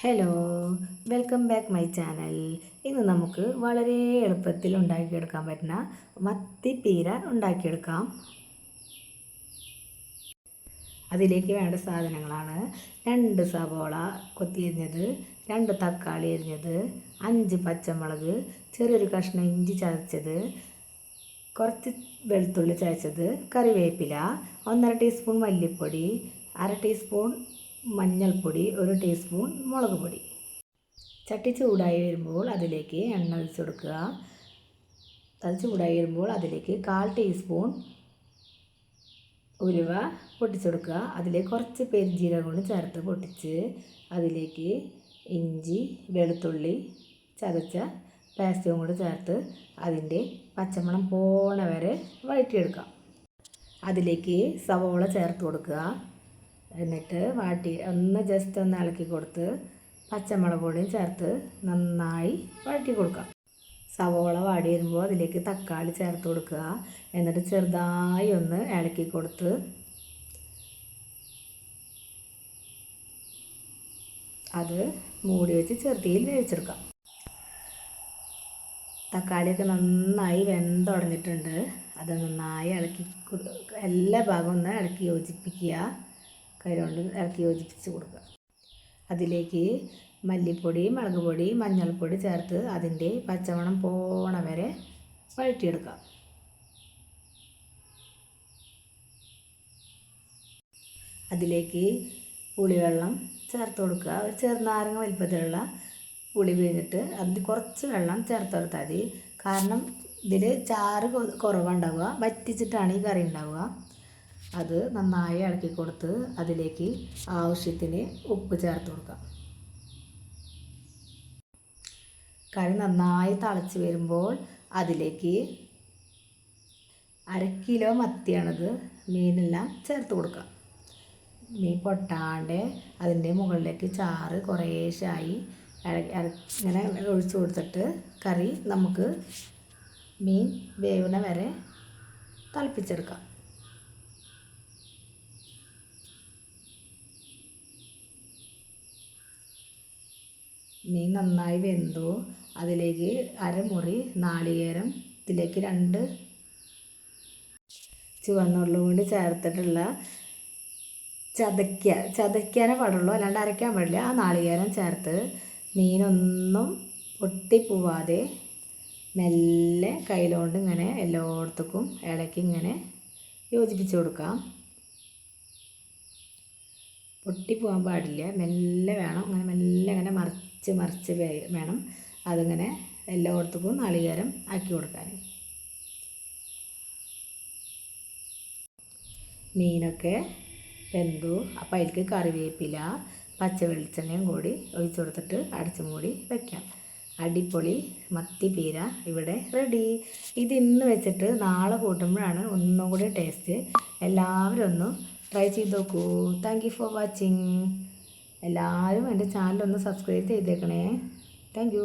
Hello, welcome back my channel. ഇന്ന് നമുക്ക് വളരെ എളുപ്പത്തിൽ ഉണ്ടാക്കിയെടുക്കാൻ പറ്റുന്ന മത്തിപ്പീര ഉണ്ടാക്കിയെടുക്കാം. അതിലേക്ക് വേണ്ട സാധനങ്ങളാണ് 2 സവോള കൊത്തിയരിഞ്ഞത്, 2 തക്കാളി അരിഞ്ഞത്, 5 പച്ചമുളക്, ചെറിയൊരു കഷ്ണം ഇഞ്ചി ചതച്ചത്, കുറച്ച് വെളുത്തുള്ളി ചതച്ചത്, കറിവേപ്പില, 1.5 ടീസ്പൂൺ മല്ലിപ്പൊടി, 1/2 ടീസ്പൂൺ മഞ്ഞൾപ്പൊടി, 1 ടീസ്പൂൺ മുളക് പൊടി. ചട്ടി ചൂടായി വരുമ്പോൾ അതിലേക്ക് എണ്ണ ഒഴിച്ച് കൊടുക്കുക. അത് ചൂടായി വരുമ്പോൾ അതിലേക്ക് 1/4 ടീസ്പൂൺ ഉലുവ പൊട്ടിച്ചെടുക്കുക. അതിലേക്ക് കുറച്ച് പെരുംജീരകം കൊണ്ട് ചേർത്ത് പൊട്ടിച്ച് അതിലേക്ക് ഇഞ്ചി വെളുത്തുള്ളി ചതച്ച പേസ്റ്റും കൂടി ചേർത്ത് അതിൻ്റെ പച്ചമണം പോണ വരെ വഴറ്റിയെടുക്കാം. അതിലേക്ക് സവോള ചേർത്ത് കൊടുക്കുക. എന്നിട്ട് ജസ്റ്റ് ഒന്ന് ഇളക്കി കൊടുത്ത് പച്ചമുളക് പൊടിയും ചേർത്ത് നന്നായി വഴറ്റി കൊടുക്കാം. സവോള വാടി വരുമ്പോൾ അതിലേക്ക് തക്കാളി ചേർത്ത് കൊടുക്കുക. എന്നിട്ട് ചെറുതായി ഒന്ന് ഇളക്കി കൊടുത്ത് അത് മൂടി വെച്ച് ചെറുതീയിൽ വേവിച്ചെടുക്കാം. തക്കാളിയൊക്കെ നന്നായി വെന്തുടഞ്ഞിട്ടുണ്ട്. അത് നന്നായി എല്ലാ ഭാഗവും ഒന്ന് ഇളക്കി യോജിപ്പിക്കുക. കൈകൊണ്ട് ഇളക്കി യോജിപ്പിച്ച് കൊടുക്കുക. അതിലേക്ക് മല്ലിപ്പൊടി, മുളക് പൊടി, മഞ്ഞൾപ്പൊടി ചേർത്ത് അതിൻ്റെ പച്ചമണം പോണ വരെ വഴറ്റിയെടുക്കാം. അതിലേക്ക് പുളിവെള്ളം ചേർത്ത് കൊടുക്കുക. ഒരു ചെറുനാരങ്ങ വലിപ്പത്തിലുള്ള പുളി പിഴിഞ്ഞിട്ട് അതിൽ കുറച്ച് വെള്ളം ചേർത്ത് കൊടുത്താൽ മതി. കാരണം ഇതിൽ ചാറ് കുറവുണ്ടാവുക, വറ്റിച്ചിട്ടാണ് ഈ കറി ഉണ്ടാവുക. അത് നന്നായി ഇളക്കി കൊടുത്ത് അതിലേക്ക് ആവശ്യത്തിന് ഉപ്പ് ചേർത്ത് കൊടുക്കാം. കറി നന്നായി തിളച്ച് വരുമ്പോൾ അതിലേക്ക് 1/2 കിലോ മത്തിയാണത്, മീനെല്ലാം ചേർത്ത് കൊടുക്കാം. മീൻ പൊട്ടാണ്ട് അതിൻ്റെ മുകളിലേക്ക് ചാറ് കുറേശ്ശായി ഇങ്ങനെ ഒഴിച്ച് കൊടുത്തിട്ട് കറി നമുക്ക് മീൻ വേവണ വരെ തിളപ്പിച്ചെടുക്കാം. മീൻ നന്നായി വെന്തു. അതിലേക്ക് 1/2 മുറി നാളികേരം, ഇതിലേക്ക് 2 ചുവന്നുള്ളി കൊണ്ട് ചേർത്തിട്ടുള്ള ചതയ്ക്കാനേ പാടുള്ളൂ, അല്ലാണ്ട് അരയ്ക്കാൻ പാടില്ല. ആ നാളികേരം ചേർത്ത് മീനൊന്നും പൊട്ടിപ്പോവാതെ മെല്ലെ കയ്യിലുകൊണ്ട് ഇങ്ങനെ എല്ലായിടത്തേക്കും ഇളക്കി ഇങ്ങനെ യോജിപ്പിച്ച് കൊടുക്കാം. പൊട്ടിപ്പോകാൻ പാടില്ല, മെല്ലെ വേണം. അങ്ങനെ മെല്ലെ ഇങ്ങനെ മറിച്ച് വേണം അതിങ്ങനെ എല്ലായിടത്തേക്കും നാളികേരം ആക്കി കൊടുക്കാൻ. മീനൊക്കെ വെന്തു. അപ്പോൾ അതിലേക്ക് കറിവേപ്പില പച്ച വെളിച്ചെണ്ണയും കൂടി ഒഴിച്ച് കൊടുത്തിട്ട് അടച്ചു മൂടി വയ്ക്കാം. അടിപൊളി മത്തിപ്പീര ഇവിടെ റെഡി. ഇതിന്ന് വെച്ചിട്ട് നാളെ കൂട്ടുമ്പോഴാണ് ഒന്നും കൂടി ടേസ്റ്റ്. എല്ലാവരും ഒന്ന് ട്രൈ ചെയ്ത് നോക്കൂ. Thank you for watching. എല്ലാവരും എൻ്റെ ചാനലൊന്ന് സബ്സ്ക്രൈബ് ചെയ്തേക്കണേ. Thank you.